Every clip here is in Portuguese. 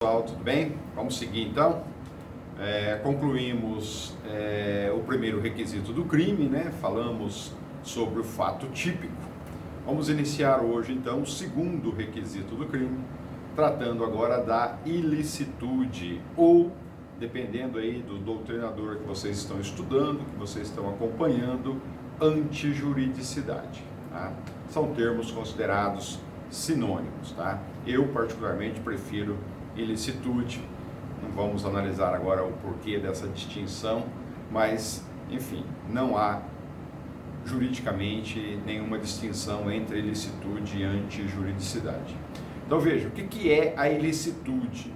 Pessoal, tudo bem? Vamos seguir então. Concluímos o primeiro requisito do crime, né? Falamos sobre o fato típico. Vamos iniciar hoje então o segundo requisito do crime, tratando agora da ilicitude, ou, dependendo aí do doutrinador que vocês estão estudando, que vocês estão acompanhando, antijuridicidade. Tá? São termos considerados sinônimos, tá? Eu particularmente prefiro ilicitude. Não vamos analisar agora o porquê dessa distinção, mas, enfim, não há juridicamente nenhuma distinção entre ilicitude e antijuridicidade. Então veja, o que é a ilicitude?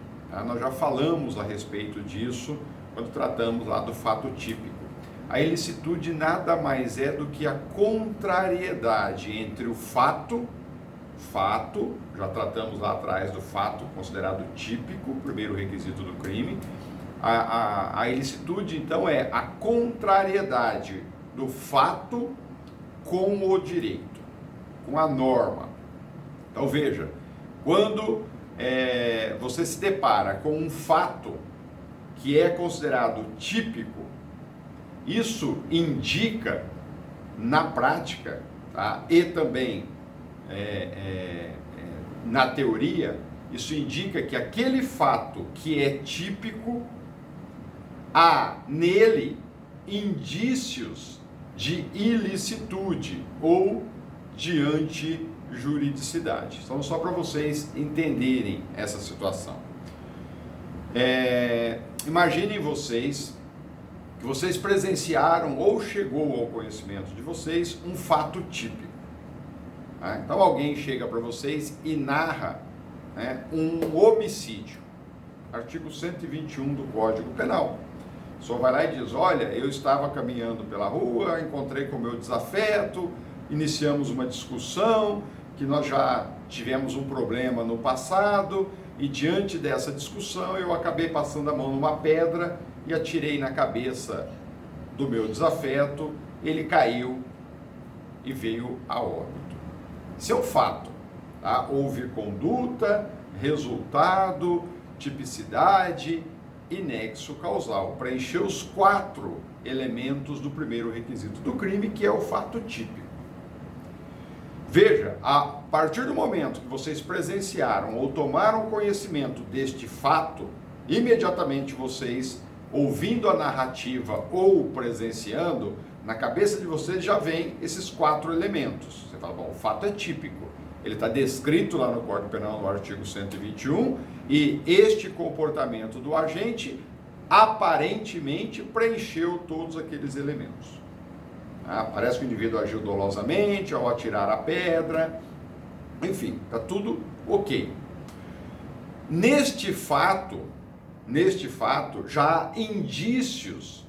Nós já falamos a respeito disso quando tratamos lá do fato típico. A ilicitude nada mais é do que a contrariedade entre o fato, já tratamos lá atrás do fato considerado típico, primeiro requisito do crime. A ilicitude, então, é a contrariedade do fato com o direito, com a norma. Então, veja, quando você se depara com um fato que é considerado típico, isso indica, na prática, tá? E também na teoria, isso indica que aquele fato que é típico, há nele indícios de ilicitude ou de antijuridicidade. Então, só para vocês entenderem essa situação. Imaginem vocês que vocês presenciaram ou chegou ao conhecimento de vocês um fato típico. Então alguém chega para vocês e narra, né, um homicídio, artigo 121 do Código Penal. Só vai lá e diz: olha, eu estava caminhando pela rua, encontrei com o meu desafeto, iniciamos uma discussão, que nós já tivemos um problema no passado, e diante dessa discussão eu acabei passando a mão numa pedra e atirei na cabeça do meu desafeto, ele caiu e veio a óbito. Isso é um fato, tá? Houve conduta, resultado, tipicidade e nexo causal. Preencheu os 4 elementos do primeiro requisito do crime, que é o fato típico. Veja, a partir do momento que vocês presenciaram ou tomaram conhecimento deste fato, imediatamente vocês, ouvindo a narrativa ou presenciando, na cabeça de vocês já vem esses 4 elementos. Você fala, bom, o fato é típico. Ele está descrito lá no Código Penal, no artigo 121, e este comportamento do agente aparentemente preencheu todos aqueles elementos. Parece que o indivíduo agiu dolosamente ao atirar a pedra, enfim, está tudo ok. Neste fato já há indícios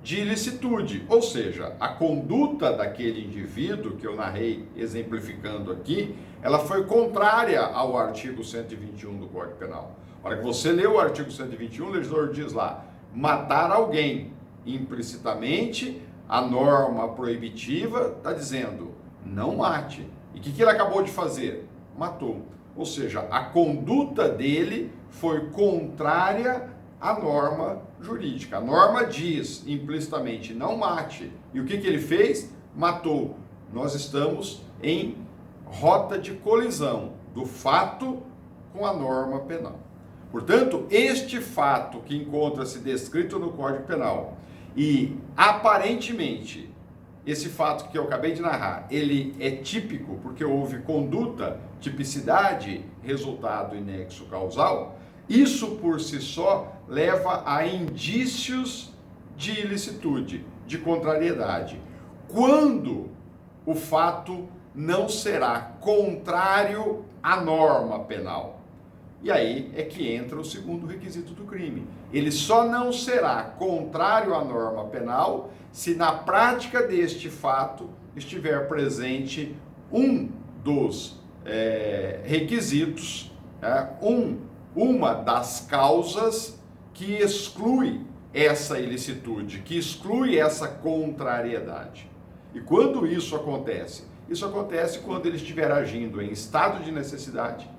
de ilicitude, ou seja, a conduta daquele indivíduo que eu narrei exemplificando aqui, ela foi contrária ao artigo 121 do Código Penal. Na hora que você lê o artigo 121, o legislador diz lá, matar alguém. Implicitamente, a norma proibitiva está dizendo, não mate. E o que ele acabou de fazer? Matou. Ou seja, a conduta dele foi contrária à norma jurídica. A norma diz implicitamente, não mate. E o que ele fez? Matou. Nós estamos em rota de colisão do fato com a norma penal. Portanto, este fato que encontra-se descrito no Código Penal e aparentemente esse fato que eu acabei de narrar, ele é típico porque houve conduta, tipicidade, resultado e nexo causal, isso por si só leva a indícios de ilicitude, de contrariedade. Quando o fato não será contrário à norma penal. E aí é que entra o segundo requisito do crime. Ele só não será contrário à norma penal se na prática deste fato estiver presente um dos requisitos, uma das causas que exclui essa ilicitude, que exclui essa contrariedade. E quando isso acontece? Isso acontece quando ele estiver agindo em estado de necessidade,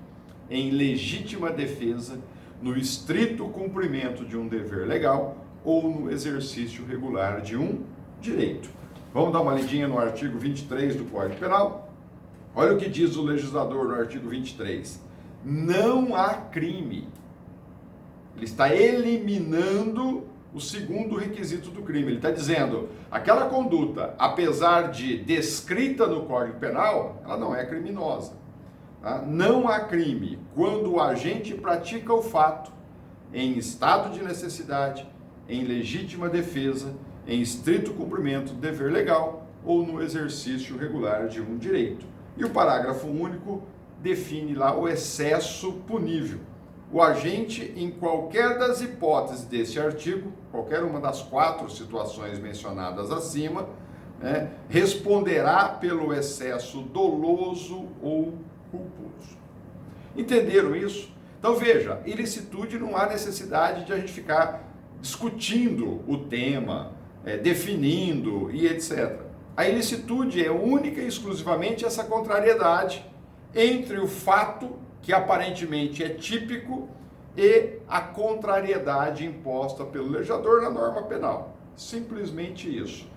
em legítima defesa, no estrito cumprimento de um dever legal ou no exercício regular de um direito. Vamos dar uma lidinha no artigo 23 do Código Penal? Olha o que diz o legislador no artigo 23. Não há crime. Ele está eliminando o segundo requisito do crime. Ele está dizendo, aquela conduta, apesar de descrita no Código Penal, ela não é criminosa. Tá? Não há crime quando o agente pratica o fato em estado de necessidade, em legítima defesa, em estrito cumprimento do dever legal ou no exercício regular de um direito. E o parágrafo único define lá o excesso punível. O agente, em qualquer das hipóteses deste artigo, qualquer uma das 4 situações mencionadas acima, responderá pelo excesso doloso ou culposo. Entenderam isso? Então veja, ilicitude não há necessidade de a gente ficar discutindo o tema, definindo e etc. A ilicitude é única e exclusivamente essa contrariedade entre o fato que aparentemente é típico e a contrariedade imposta pelo legislador na norma penal. Simplesmente isso.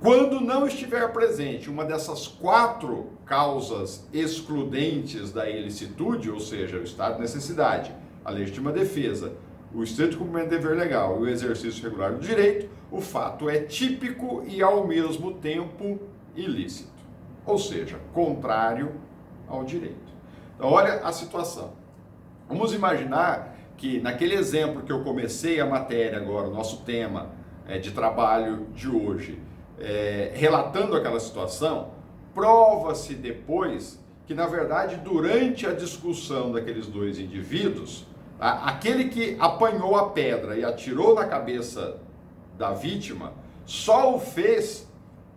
Quando não estiver presente uma dessas 4 causas excludentes da ilicitude, ou seja, o estado de necessidade, a legítima defesa, o estrito cumprimento do dever legal e o exercício regular do direito, o fato é típico e ao mesmo tempo ilícito, ou seja, contrário ao direito. Então, olha a situação. Vamos imaginar que naquele exemplo que eu comecei a matéria agora, o nosso tema de trabalho de hoje, relatando aquela situação, prova-se depois que, na verdade, durante a discussão daqueles 2 indivíduos, aquele que apanhou a pedra e atirou na cabeça da vítima, só o fez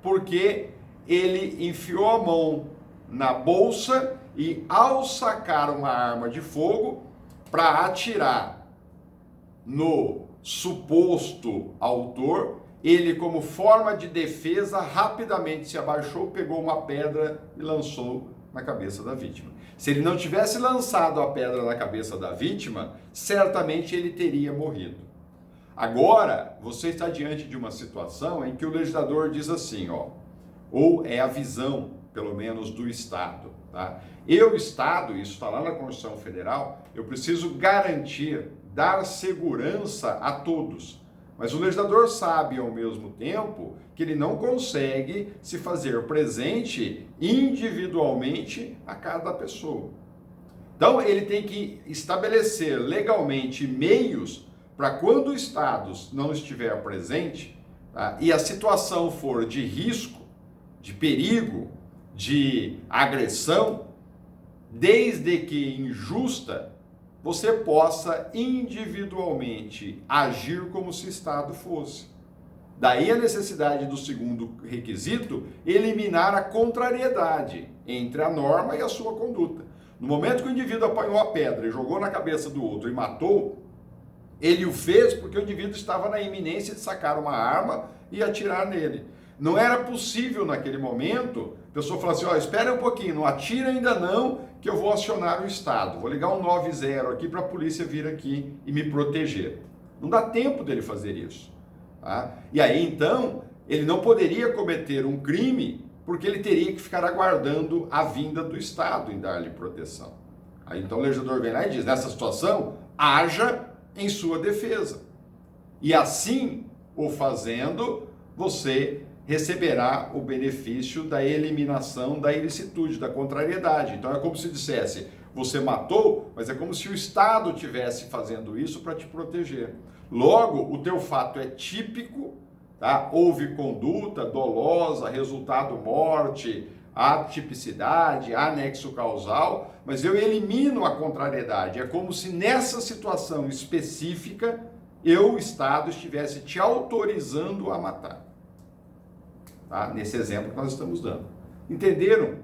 porque ele enfiou a mão na bolsa e, ao sacar uma arma de fogo para atirar no suposto autor, ele, como forma de defesa, rapidamente se abaixou, pegou uma pedra e lançou na cabeça da vítima. Se ele não tivesse lançado a pedra na cabeça da vítima, certamente ele teria morrido. Agora, você está diante de uma situação em que o legislador diz assim, ou é a visão, pelo menos, do Estado. Tá? Eu, Estado, isso está lá na Constituição Federal, eu preciso garantir, dar segurança a todos. Mas o legislador sabe, ao mesmo tempo, que ele não consegue se fazer presente individualmente a cada pessoa. Então, ele tem que estabelecer legalmente meios para, quando o Estado não estiver presente, tá, e a situação for de risco, de perigo, de agressão, desde que injusta, você possa individualmente agir como se o Estado fosse. Daí a necessidade do segundo requisito, eliminar a contrariedade entre a norma e a sua conduta. No momento que o indivíduo apanhou a pedra e jogou na cabeça do outro e matou, ele o fez porque o indivíduo estava na iminência de sacar uma arma e atirar nele. Não era possível naquele momento, a pessoa falar assim, espera um pouquinho, não atira ainda não, que eu vou acionar o Estado, vou ligar um 90 aqui para a polícia vir aqui e me proteger. Não dá tempo dele fazer isso. Tá? E aí, então, ele não poderia cometer um crime porque ele teria que ficar aguardando a vinda do Estado em dar-lhe proteção. Aí, então, o legislador vem lá e diz, nessa situação, haja em sua defesa. E assim, o fazendo, você receberá o benefício da eliminação da ilicitude, da contrariedade. Então é como se dissesse, você matou, mas é como se o Estado estivesse fazendo isso para te proteger. Logo, o teu fato é típico, tá? Houve conduta dolosa, resultado morte, atipicidade, anexo causal, mas eu elimino a contrariedade. É como se nessa situação específica, eu, Estado, estivesse te autorizando a matar. Tá? Nesse exemplo que nós estamos dando. Entenderam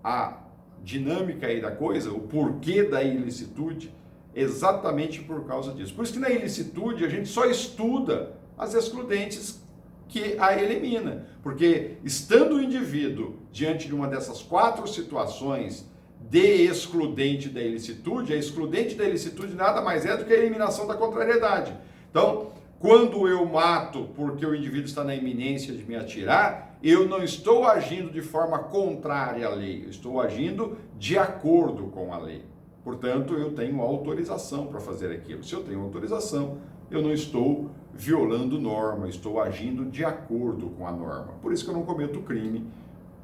a dinâmica aí da coisa, o porquê da ilicitude? Exatamente por causa disso. Por isso que na ilicitude a gente só estuda as excludentes que a elimina. Porque estando o indivíduo diante de uma dessas 4 situações de excludente da ilicitude, a excludente da ilicitude nada mais é do que a eliminação da contrariedade. Então, quando eu mato porque o indivíduo está na iminência de me atirar, eu não estou agindo de forma contrária à lei, eu estou agindo de acordo com a lei. Portanto, eu tenho autorização para fazer aquilo. Se eu tenho autorização, eu não estou violando norma, estou agindo de acordo com a norma. Por isso que eu não cometo crime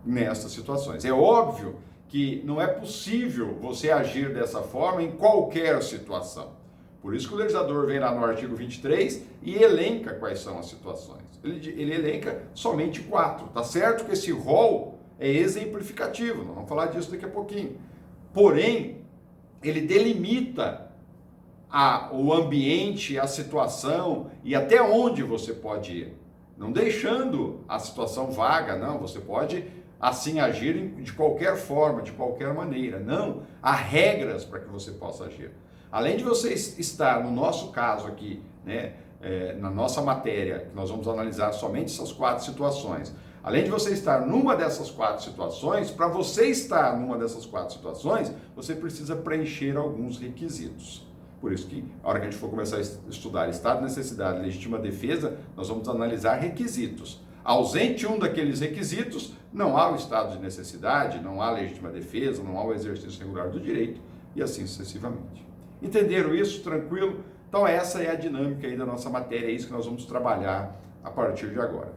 nessas situações. É óbvio que não é possível você agir dessa forma em qualquer situação. Por isso que o legislador vem lá no artigo 23 e elenca quais são as situações. Ele elenca somente 4. Tá certo que esse rol é exemplificativo, nós vamos falar disso daqui a pouquinho. Porém, ele delimita o ambiente, a situação e até onde você pode ir. Não deixando a situação vaga, não. Você pode assim agir de qualquer forma, de qualquer maneira. Não, há regras para que você possa agir. Além de você estar, no nosso caso aqui, né, na nossa matéria, que nós vamos analisar somente essas 4 situações, além de você estar numa dessas 4 situações, para você estar numa dessas 4 situações, você precisa preencher alguns requisitos. Por isso que, a hora que a gente for começar a estudar estado de necessidade e legítima defesa, nós vamos analisar requisitos. Ausente um daqueles requisitos, não há o estado de necessidade, não há legítima defesa, não há o exercício regular do direito, e assim sucessivamente. Entenderam isso? Tranquilo? Então essa é a dinâmica aí da nossa matéria, é isso que nós vamos trabalhar a partir de agora.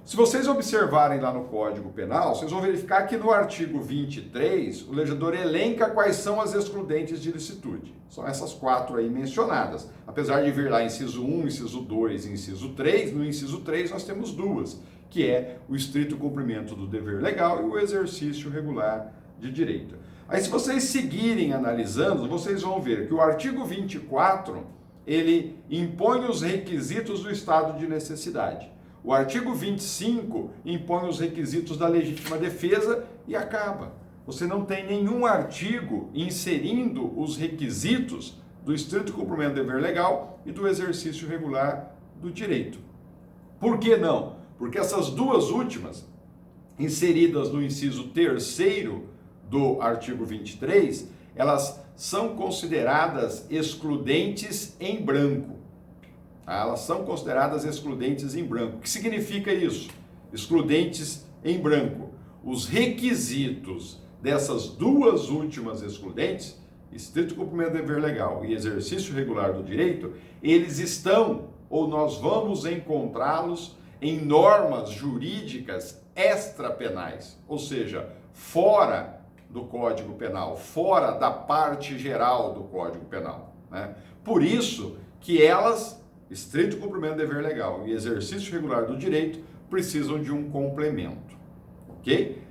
Se vocês observarem lá no Código Penal, vocês vão verificar que no artigo 23, o legislador elenca quais são as excludentes de ilicitude. São essas 4 aí mencionadas. Apesar de vir lá inciso 1, inciso 2 e inciso 3, no inciso 3 nós temos 2, que é o estrito cumprimento do dever legal e o exercício regular de direito. Aí se vocês seguirem analisando, vocês vão ver que o artigo 24, ele impõe os requisitos do estado de necessidade. O artigo 25 impõe os requisitos da legítima defesa e acaba. Você não tem nenhum artigo inserindo os requisitos do estrito cumprimento do dever legal e do exercício regular do direito. Por que não? Porque essas 2 últimas, inseridas no inciso 3º do artigo 23, elas são consideradas excludentes em branco. Elas são consideradas excludentes em branco. O que significa isso? Excludentes em branco. Os requisitos dessas 2 últimas excludentes, estrito cumprimento do dever legal e exercício regular do direito, eles estão, ou nós vamos encontrá-los em normas jurídicas extrapenais, ou seja, fora do Código Penal, fora da parte geral do Código Penal, né? Por isso que elas, estrito cumprimento do dever legal e exercício regular do direito, precisam de um complemento, ok?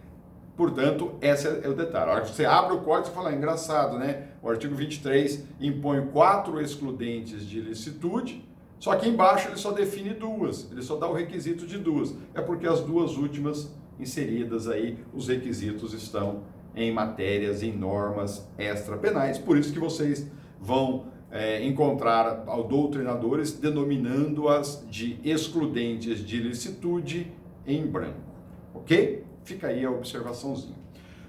Portanto, esse é o detalhe. A hora que você abre o código, você fala, engraçado, né? O artigo 23 impõe 4 excludentes de ilicitude, só que embaixo ele só define 2, ele só dá o requisito de 2. É porque as 2 últimas inseridas aí, os requisitos estão em matérias, em normas extrapenais, por isso que vocês vão encontrar doutrinadores denominando-as de excludentes de ilicitude em branco, ok? Fica aí a observaçãozinha.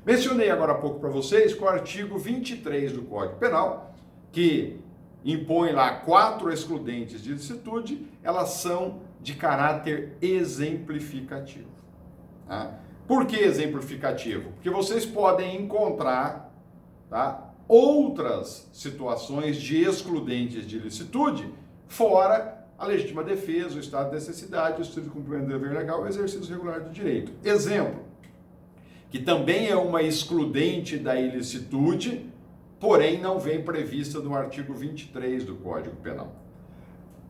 Mencionei agora há pouco para vocês que o artigo 23 do Código Penal, que impõe lá 4 excludentes de ilicitude, elas são de caráter exemplificativo, tá? Por que exemplificativo? Porque vocês podem encontrar, tá, outras situações de excludentes de ilicitude fora a legítima defesa, o estado de necessidade, o estrito cumprimento do dever legal e o exercício regular do direito. Exemplo, que também é uma excludente da ilicitude, porém não vem prevista no artigo 23 do Código Penal.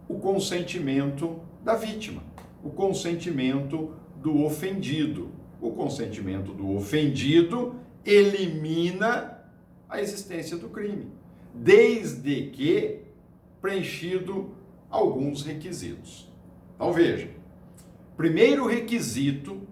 O consentimento da vítima, o consentimento do ofendido. O consentimento do ofendido elimina a existência do crime, desde que preenchido alguns requisitos. Então veja, primeiro requisito,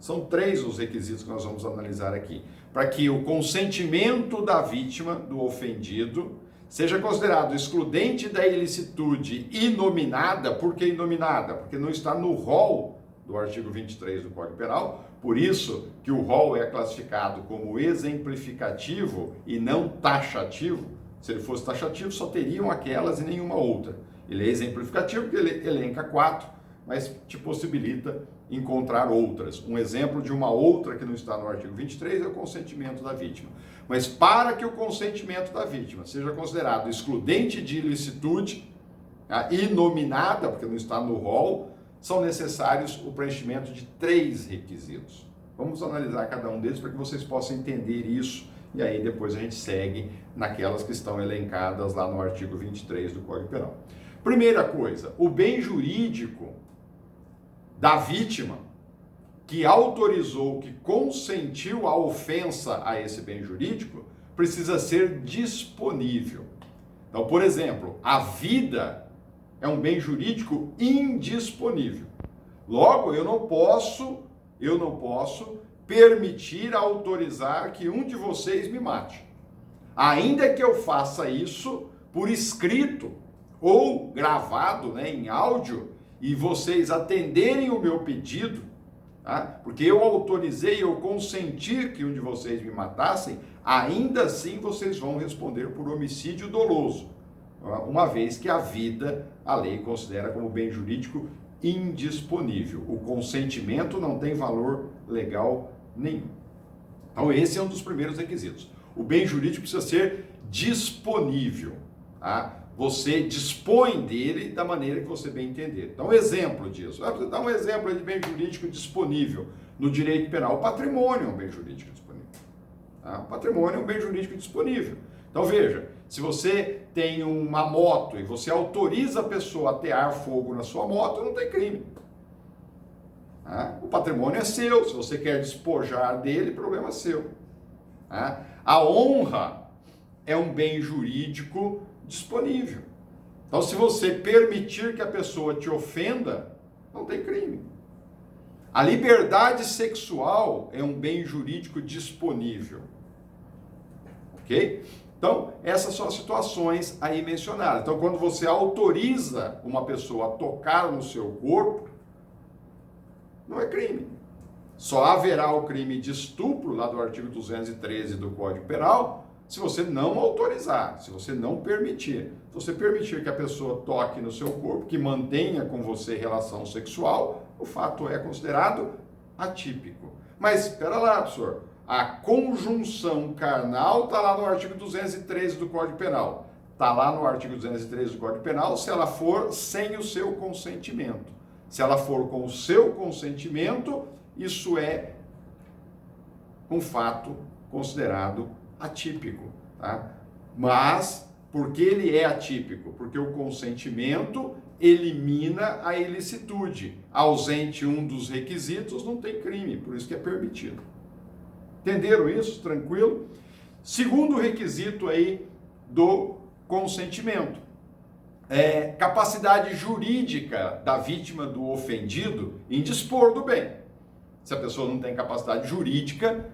são 3 os requisitos que nós vamos analisar aqui, para que o consentimento da vítima, do ofendido, seja considerado excludente da ilicitude inominada. Por que inominada? Porque não está no rol do artigo 23 do Código Penal, Por isso que o rol é classificado como exemplificativo e não taxativo. Se ele fosse taxativo, só teriam aquelas e nenhuma outra. Ele é exemplificativo porque ele elenca 4, mas te possibilita encontrar outras. Um exemplo de uma outra que não está no artigo 23 é o consentimento da vítima. Mas para que o consentimento da vítima seja considerado excludente de ilicitude, inominada, porque não está no rol, são necessários o preenchimento de 3 requisitos. Vamos analisar cada um deles para que vocês possam entender isso, e aí depois a gente segue naquelas que estão elencadas lá no artigo 23 do Código Penal. Primeira coisa, o bem jurídico da vítima que autorizou, que consentiu a ofensa a esse bem jurídico, precisa ser disponível. Então, por exemplo, a vida é um bem jurídico indisponível. Logo, eu não posso permitir, autorizar que um de vocês me mate. Ainda que eu faça isso por escrito ou gravado, em áudio, e vocês atenderem o meu pedido, porque eu autorizei, eu consenti que um de vocês me matassem, ainda assim vocês vão responder por homicídio doloso, uma vez que a vida, a lei considera como bem jurídico indisponível. O consentimento não tem valor legal nenhum. Então esse é um dos primeiros requisitos. O bem jurídico precisa ser disponível. Você dispõe dele da maneira que você bem entender. Então, exemplo disso. Você dá um exemplo de bem jurídico disponível no direito penal. O patrimônio é um bem jurídico disponível. O patrimônio é um bem jurídico disponível. Então, veja, se você tem uma moto e você autoriza a pessoa a atear fogo na sua moto, não tem crime. O patrimônio é seu. Se você quer despojar dele, problema é seu. A honra é um bem jurídico disponível. Então, se você permitir que a pessoa te ofenda, não tem crime. A liberdade sexual é um bem jurídico disponível. Ok? Então, essas são as situações aí mencionadas. Então, quando você autoriza uma pessoa a tocar no seu corpo, não é crime. Só haverá o crime de estupro, lá do artigo 213 do Código Penal, se você não autorizar, se você não permitir. Se você permitir que a pessoa toque no seu corpo, que mantenha com você relação sexual, o fato é considerado atípico. Mas, espera lá, professor, a conjunção carnal está lá no artigo 213 do Código Penal. Está lá no artigo 213 do Código Penal se ela for sem o seu consentimento. Se ela for com o seu consentimento, isso é um fato considerado atípico, Mas, por que ele é atípico? Porque o consentimento elimina a ilicitude. Ausente um dos requisitos, não tem crime, por isso que é permitido. Entenderam isso? Tranquilo? Segundo requisito aí do consentimento. Capacidade jurídica da vítima, do ofendido, em dispor do bem. Se a pessoa não tem capacidade jurídica,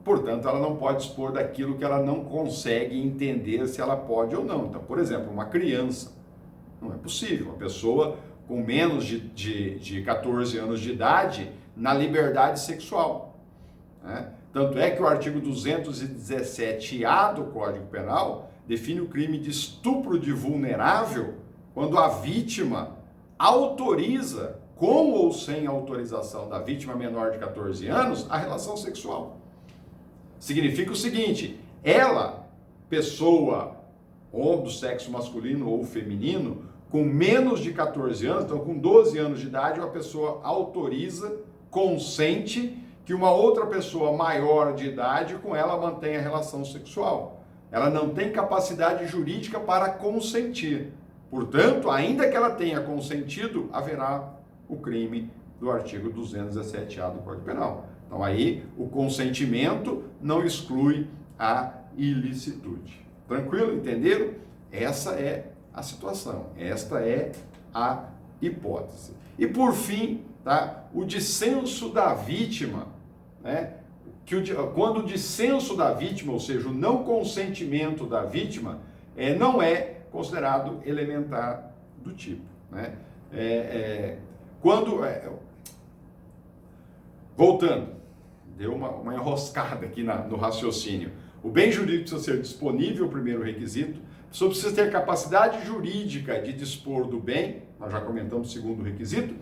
portanto, ela não pode dispor daquilo que ela não consegue entender se ela pode ou não. Então, por exemplo, uma criança. Não é possível. Uma pessoa com menos de 14 anos de idade na liberdade sexual. Tanto é que o artigo 217-A do Código Penal define o crime de estupro de vulnerável quando a vítima autoriza, com ou sem autorização da vítima menor de 14 anos, a relação sexual. Significa o seguinte, ela, pessoa ou do sexo masculino ou feminino, com menos de 14 anos, então com 12 anos de idade, uma pessoa autoriza, consente que uma outra pessoa maior de idade com ela mantenha relação sexual. Ela não tem capacidade jurídica para consentir. Portanto, ainda que ela tenha consentido, haverá o crime do artigo 217-A do Código Penal. Então aí o consentimento não exclui a ilicitude. Tranquilo? Entenderam? Essa é a situação. Esta é a hipótese. E por fim, o dissenso da vítima, quando o dissenso da vítima, ou seja, o não consentimento da vítima, não é considerado elementar do tipo. Voltando, deu uma enroscada aqui no raciocínio. O bem jurídico precisa ser disponível, o primeiro requisito. A pessoa precisa ter capacidade jurídica de dispor do bem, nós já comentamos o segundo requisito.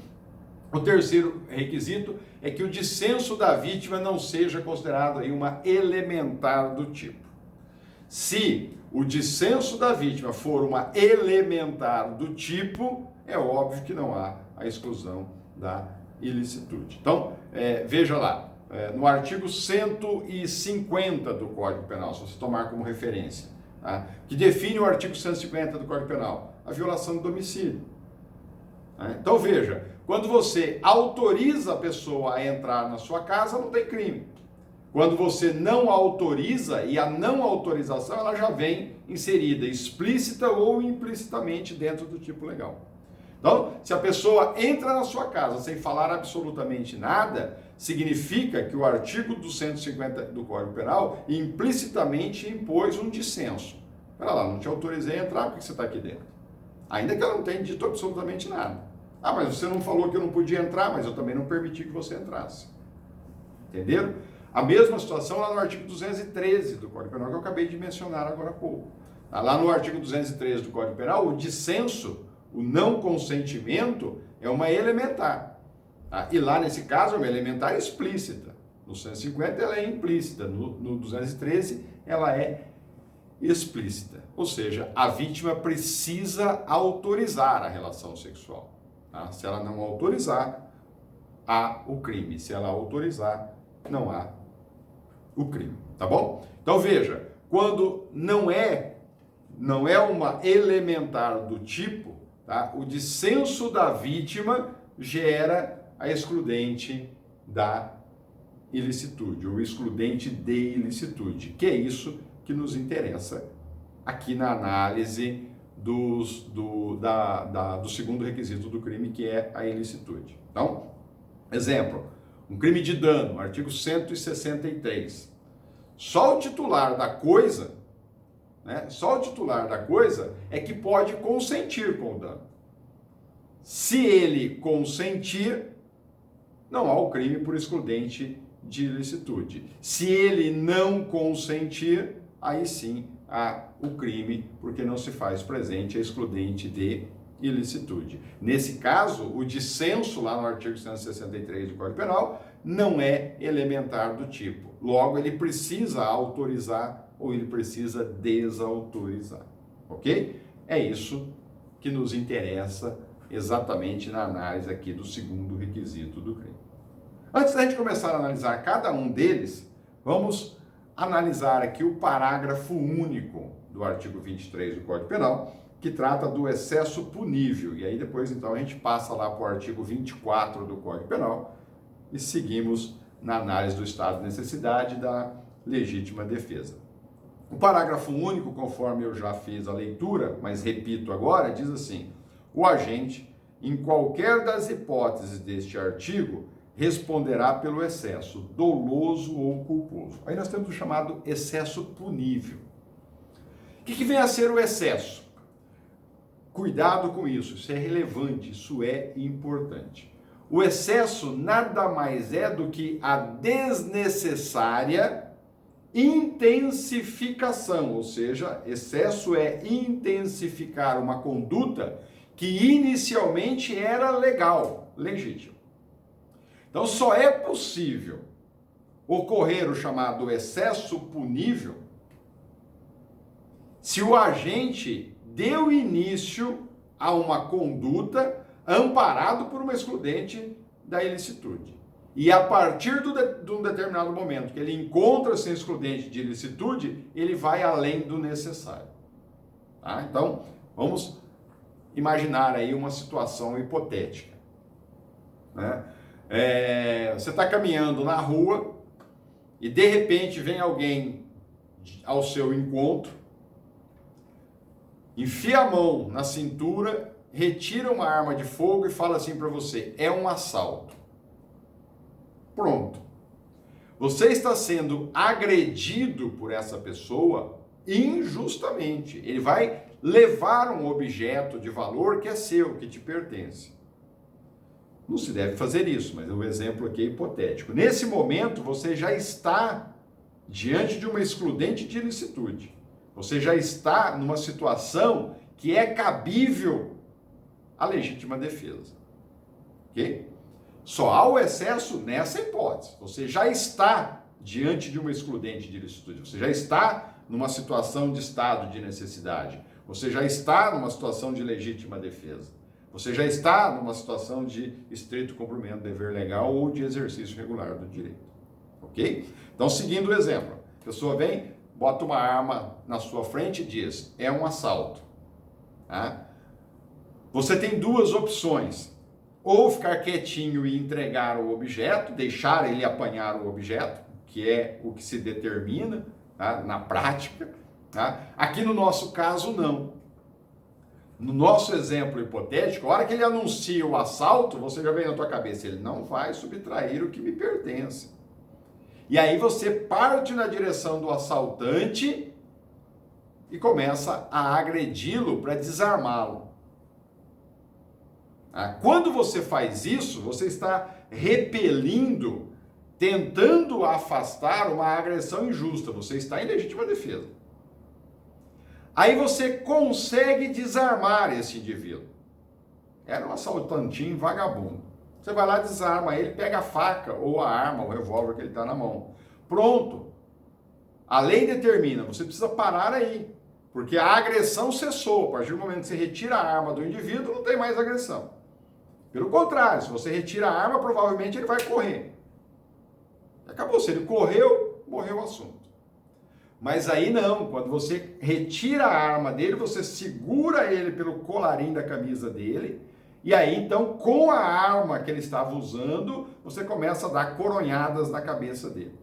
O terceiro requisito é que o dissenso da vítima não seja considerado aí uma elementar do tipo. Se o dissenso da vítima for uma elementar do tipo, é óbvio que não há a exclusão da ilicitude. Então, veja lá, no artigo 150 do Código Penal, se você tomar como referência, tá? Que define o artigo 150 do Código Penal, a violação do domicílio. Tá? Então, veja, quando você autoriza a pessoa a entrar na sua casa, não tem crime. Quando você não autoriza, e a não autorização ela já vem inserida explícita ou implicitamente dentro do tipo legal. Então, se a pessoa entra na sua casa sem falar absolutamente nada, significa que o artigo 250 do Código Penal implicitamente impôs um dissenso. Pera lá, não te autorizei a entrar, por que você está aqui dentro? Ainda que ela não tenha dito absolutamente nada. Ah, mas você não falou que eu não podia entrar, mas eu também não permiti que você entrasse. Entenderam? A mesma situação lá no artigo 213 do Código Penal que eu acabei de mencionar agora há pouco. Lá no artigo 213 do Código Penal, o dissenso, o não consentimento, é uma elementar. Tá? E lá, nesse caso, é uma elementar explícita. No 150 ela é implícita, no 213 ela é explícita. Ou seja, a vítima precisa autorizar a relação sexual. Tá? Se ela não autorizar, há o crime. Se ela autorizar, não há o crime. Tá bom? Então veja, quando não é uma elementar do tipo, tá? O dissenso da vítima gera a excludente da ilicitude, ou excludente de ilicitude, que é isso que nos interessa aqui na análise do segundo requisito do crime, que é a ilicitude. Então, exemplo, um crime de dano, artigo 163. Só o titular da coisa, né? Só o titular da coisa é que pode consentir com o dano. Se ele consentir, não há o crime por excludente de ilicitude. Se ele não consentir, aí sim há o crime, porque não se faz presente a excludente de ilicitude. Nesse caso, o dissenso lá no artigo 163 do Código Penal não é elementar do tipo. Logo, ele precisa autorizar ou ele precisa desautorizar. Ok? É isso que nos interessa exatamente na análise aqui do segundo requisito do crime. Antes da gente começar a analisar cada um deles, vamos analisar aqui o parágrafo único do artigo 23 do Código Penal, que trata do excesso punível. E aí depois, então, a gente passa lá para o artigo 24 do Código Penal e seguimos na análise do estado de necessidade e da legítima defesa. O parágrafo único, conforme eu já fiz a leitura, mas repito agora, diz assim: o agente, em qualquer das hipóteses deste artigo, responderá pelo excesso doloso ou culposo. Aí nós temos o chamado excesso punível. O que vem a ser o excesso? Cuidado com isso, isso é relevante, isso é importante. O excesso nada mais é do que a desnecessária intensificação, ou seja, excesso é intensificar uma conduta que inicialmente era legal, legítima. Então só é possível ocorrer o chamado excesso punível se o agente deu início a uma conduta amparado por uma excludente da ilicitude. E a partir de um determinado momento que ele encontra-se em excludente de ilicitude, ele vai além do necessário. Tá? Então, vamos imaginar aí uma situação hipotética. Né? Você está caminhando na rua e de repente vem alguém ao seu encontro, enfia a mão na cintura, retira uma arma de fogo e fala assim para você: é um assalto. Pronto. Você está sendo agredido por essa pessoa injustamente. Ele vai levar um objeto de valor que é seu, que te pertence. Não se deve fazer isso, mas o exemplo aqui é hipotético. Nesse momento, você já está diante de uma excludente de ilicitude. Você já está numa situação que é cabível à legítima defesa. Ok? Só há o excesso nessa hipótese. Você já está diante de uma excludente de ilicitude. Você já está numa situação de estado de necessidade. Você já está numa situação de legítima defesa. Você já está numa situação de estrito cumprimento do dever legal ou de exercício regular do direito. Ok? Então, seguindo o exemplo, a pessoa vem, bota uma arma na sua frente e diz, é um assalto. Tá? Você tem duas opções. Ou ficar quietinho e entregar o objeto, deixar ele apanhar o objeto, que é o que se determina, tá? Na prática. Tá? Aqui no nosso caso, não. No nosso exemplo hipotético, a hora que ele anuncia o assalto, você já vem na tua cabeça, ele não vai subtrair o que me pertence. E aí você parte na direção do assaltante e começa a agredi-lo para desarmá-lo. Quando você faz isso, você está repelindo, tentando afastar uma agressão injusta. Você está em legítima defesa. Aí você consegue desarmar esse indivíduo. Era um assaltantinho vagabundo. Você vai lá, desarma ele, pega a faca ou a arma, o revólver que ele está na mão. Pronto. A lei determina, você precisa parar aí. Porque a agressão cessou. A partir do momento que você retira a arma do indivíduo, não tem mais agressão. Pelo contrário, se você retira a arma, provavelmente ele vai correr. Acabou. Se ele correu, morreu o assunto. Mas aí não, quando você retira a arma dele, você segura ele pelo colarinho da camisa dele, e aí então com a arma que ele estava usando, você começa a dar coronhadas na cabeça dele.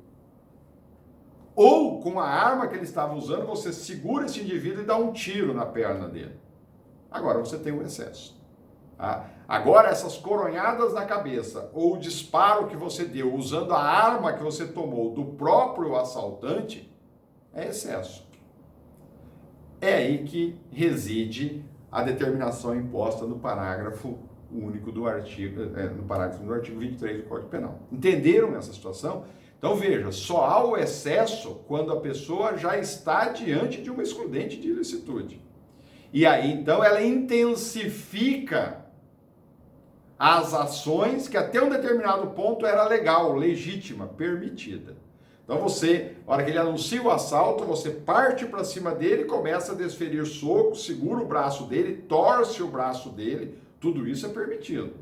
Ou com a arma que ele estava usando, você segura esse indivíduo e dá um tiro na perna dele. Agora você tem um excesso. Tá? Agora essas coronhadas na cabeça, ou o disparo que você deu usando a arma que você tomou do próprio assaltante, é excesso. É aí que reside a determinação imposta no parágrafo único do artigo, no parágrafo do artigo 23 do Código Penal. Entenderam essa situação? Então veja, só há o excesso quando a pessoa já está diante de uma excludente de ilicitude. E aí então ela intensifica as ações que até um determinado ponto era legal, legítima, permitida. Então você, na hora que ele anuncia o assalto, você parte para cima dele, começa a desferir socos, segura o braço dele, torce o braço dele, tudo isso é permitido.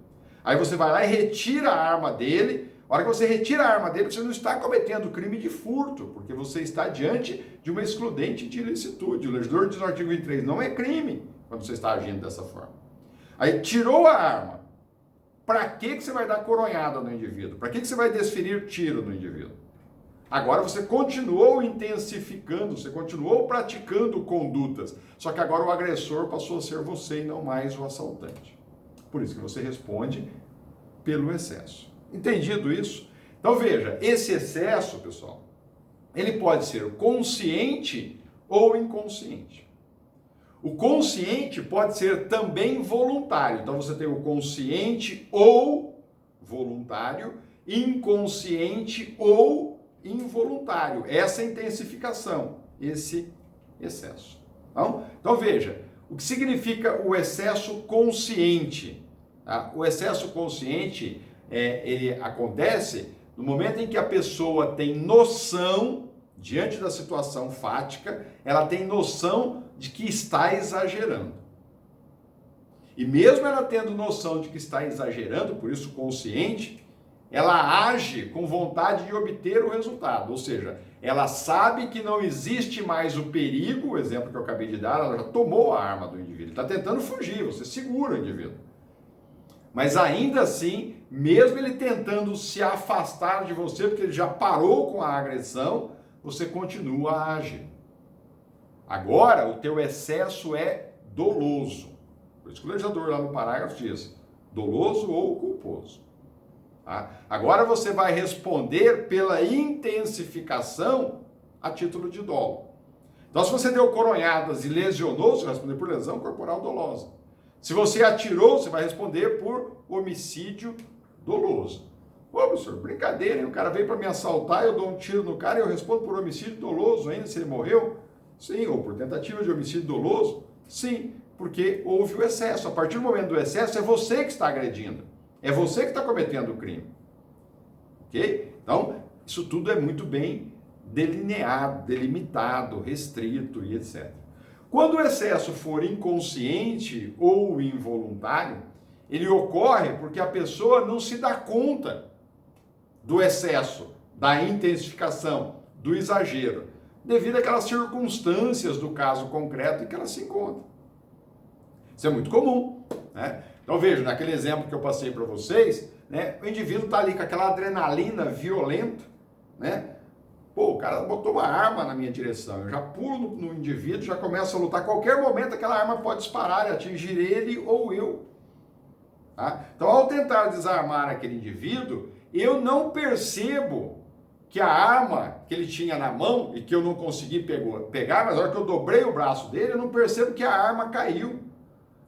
Aí você vai lá e retira a arma dele. Na hora que você retira a arma dele, você não está cometendo crime de furto, porque você está diante de uma excludente de ilicitude. O legislador diz no artigo 23, não é crime quando você está agindo dessa forma. Aí tirou a arma. Para que você vai dar coronhada no indivíduo? Para que você vai desferir tiro no indivíduo? Agora você continuou intensificando, você continuou praticando condutas, só que agora o agressor passou a ser você e não mais o assaltante. Por isso que você responde pelo excesso. Entendido isso? Então veja, esse excesso, pessoal, ele pode ser consciente ou inconsciente. O consciente pode ser também voluntário. Então você tem o consciente ou voluntário, inconsciente ou involuntário. Essa intensificação, esse excesso. Então veja, o que significa o excesso consciente? Tá? O excesso consciente, ele acontece no momento em que a pessoa tem noção, diante da situação fática, ela tem noção de que está exagerando. E mesmo ela tendo noção de que está exagerando, por isso consciente, ela age com vontade de obter o resultado, ou seja, ela sabe que não existe mais o perigo, o exemplo que eu acabei de dar, ela já tomou a arma do indivíduo, está tentando fugir, você segura o indivíduo. Mas ainda assim, mesmo ele tentando se afastar de você, porque ele já parou com a agressão, você continua a agir. Agora, o teu excesso é doloso. Por isso que o legislador lá no parágrafo diz, doloso ou culposo. Tá? Agora você vai responder pela intensificação a título de dolo. Então, se você deu coronhadas e lesionou, você vai responder por lesão corporal dolosa. Se você atirou, você vai responder por homicídio doloso. Ô, professor, brincadeira, hein? O cara veio para me assaltar, eu dou um tiro no cara e eu respondo por homicídio doloso ainda, se ele morreu? Sim, ou por tentativa de homicídio doloso? Sim, porque houve o excesso. A partir do momento do excesso, é você que está agredindo. É você que está cometendo o crime. Ok? Então, isso tudo é muito bem delineado, delimitado, restrito e etc. Quando o excesso for inconsciente ou involuntário, ele ocorre porque a pessoa não se dá conta do excesso, da intensificação, do exagero, devido àquelas circunstâncias do caso concreto em que ela se encontra. Isso é muito comum, né? Então veja, naquele exemplo que eu passei para vocês, né, o indivíduo está ali com aquela adrenalina violenta, né? Pô, o cara botou uma arma na minha direção, eu já pulo no indivíduo, já começo a lutar, a qualquer momento aquela arma pode disparar e atingir ele ou eu. Tá? Então, ao tentar desarmar aquele indivíduo, eu não percebo que a arma que ele tinha na mão e que eu não consegui pegar, mas na hora que eu dobrei o braço dele, eu não percebo que a arma caiu.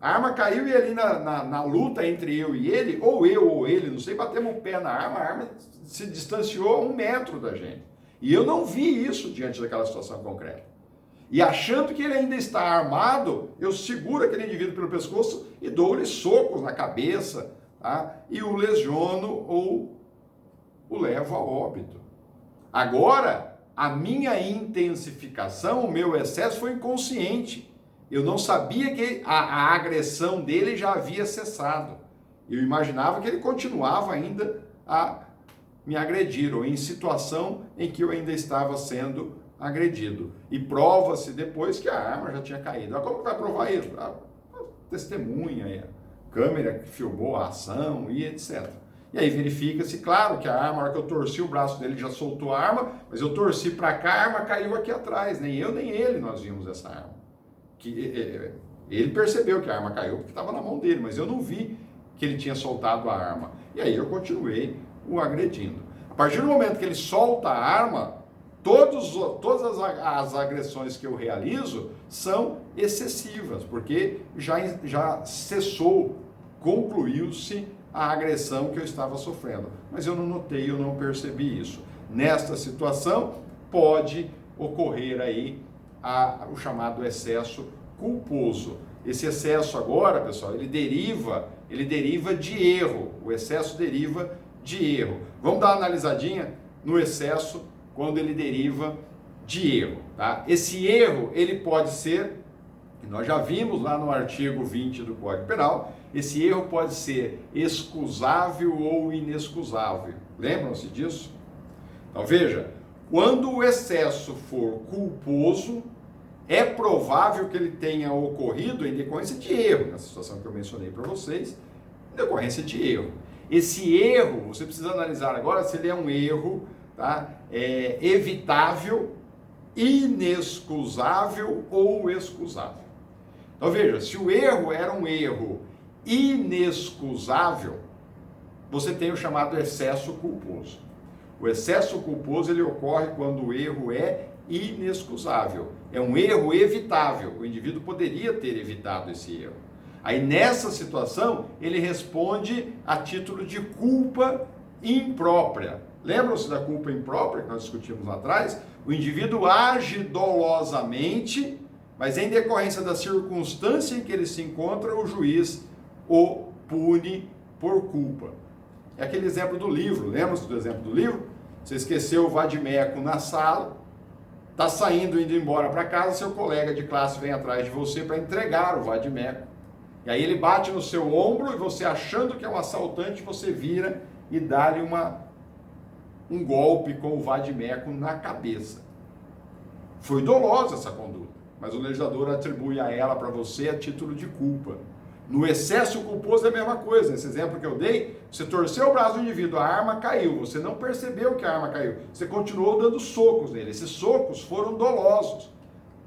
A arma caiu e ali na luta entre eu e ele, ou eu ou ele, não sei, batemos o pé na arma, a arma se distanciou a 1 metro da gente. E eu não vi isso diante daquela situação concreta. E achando que ele ainda está armado, eu seguro aquele indivíduo pelo pescoço e dou-lhe socos na cabeça, tá? E o lesiono ou o levo a óbito. Agora, a minha intensificação, o meu excesso foi inconsciente. Eu não sabia que a agressão dele já havia cessado. Eu imaginava que ele continuava ainda a me agredir, ou em situação em que eu ainda estava sendo agredido. E prova-se depois que a arma já tinha caído. Mas como vai provar isso? A testemunha, a câmera que filmou a ação e etc. E aí verifica-se, claro, que a arma, na hora que eu torci o braço dele, já soltou a arma, mas eu torci para cá, a arma caiu aqui atrás. Nem eu, nem ele nós vimos essa arma. Ele percebeu que a arma caiu porque estava na mão dele, mas eu não vi que ele tinha soltado a arma. E aí eu continuei o agredindo. A partir do momento que ele solta a arma, todas as agressões que eu realizo são excessivas, porque já cessou, concluiu-se a agressão que eu estava sofrendo. Mas eu não notei, eu não percebi isso. Nesta situação, pode ocorrer aí o chamado excesso culposo. Esse excesso agora, pessoal, ele deriva de erro. O excesso deriva de erro. Vamos dar uma analisadinha no excesso quando ele deriva de erro, tá? Esse erro, ele pode ser, que nós já vimos lá no artigo 20 do Código Penal, esse erro pode ser excusável ou inexcusável. Lembram-se disso? Então veja, quando o excesso for culposo, é provável que ele tenha ocorrido em decorrência de erro, na situação que eu mencionei para vocês, em decorrência de erro. Esse erro, você precisa analisar agora se ele é um erro, tá? Evitável, inexcusável ou excusável. Então veja, se o erro era um erro inexcusável, você tem o chamado excesso culposo. O excesso culposo ele ocorre quando o erro é inexcusável. É um erro evitável. O indivíduo poderia ter evitado esse erro. Aí nessa situação, ele responde a título de culpa imprópria. Lembram-se da culpa imprópria que nós discutimos lá atrás? O indivíduo age dolosamente, mas em decorrência da circunstância em que ele se encontra, o juiz o pune por culpa. É aquele exemplo do livro, lembra-se do exemplo do livro? Você esqueceu o vadimeco na sala, está saindo, indo embora para casa, seu colega de classe vem atrás de você para entregar o vadimeco. E aí ele bate no seu ombro e você, achando que é um assaltante, você vira e dá-lhe um golpe com o vadimeco na cabeça. Foi dolosa essa conduta, mas o legislador atribui a ela para você a título de culpa. No excesso culposo é a mesma coisa. Nesse exemplo que eu dei, você torceu o braço do indivíduo, a arma caiu, você não percebeu que a arma caiu, você continuou dando socos nele. Esses socos foram dolosos,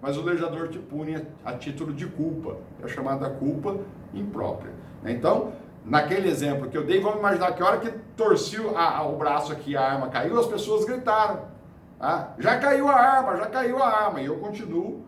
mas o legislador te pune a título de culpa, é a chamada culpa imprópria. Então, naquele exemplo que eu dei, vamos imaginar que a hora que torci o braço aqui, a arma caiu, as pessoas gritaram, tá? Já caiu a arma, e eu continuo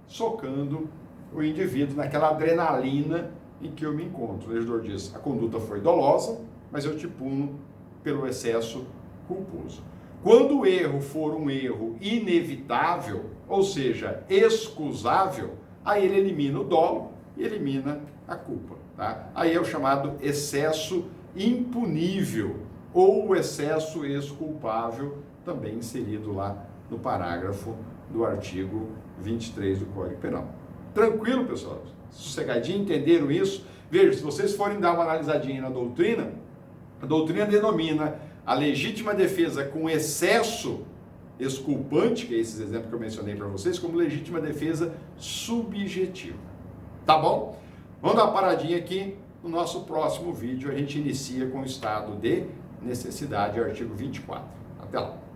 socando o indivíduo naquela adrenalina em que eu me encontro. O legislador diz, a conduta foi dolosa, mas eu te puno pelo excesso culposo. Quando o erro for um erro inevitável, ou seja, excusável, aí ele elimina o dolo e elimina a culpa. Tá? Aí é o chamado excesso impunível ou o excesso exculpável, também inserido lá no parágrafo do artigo 23 do Código Penal. Tranquilo, pessoal? Sossegadinho, entenderam isso? Veja, se vocês forem dar uma analisadinha na doutrina, a doutrina denomina a legítima defesa com excesso exculpante, que é esses exemplos que eu mencionei para vocês, como legítima defesa subjetiva. Tá bom? Vamos dar uma paradinha aqui. No nosso próximo vídeo a gente inicia com o estado de necessidade, artigo 24. Até lá.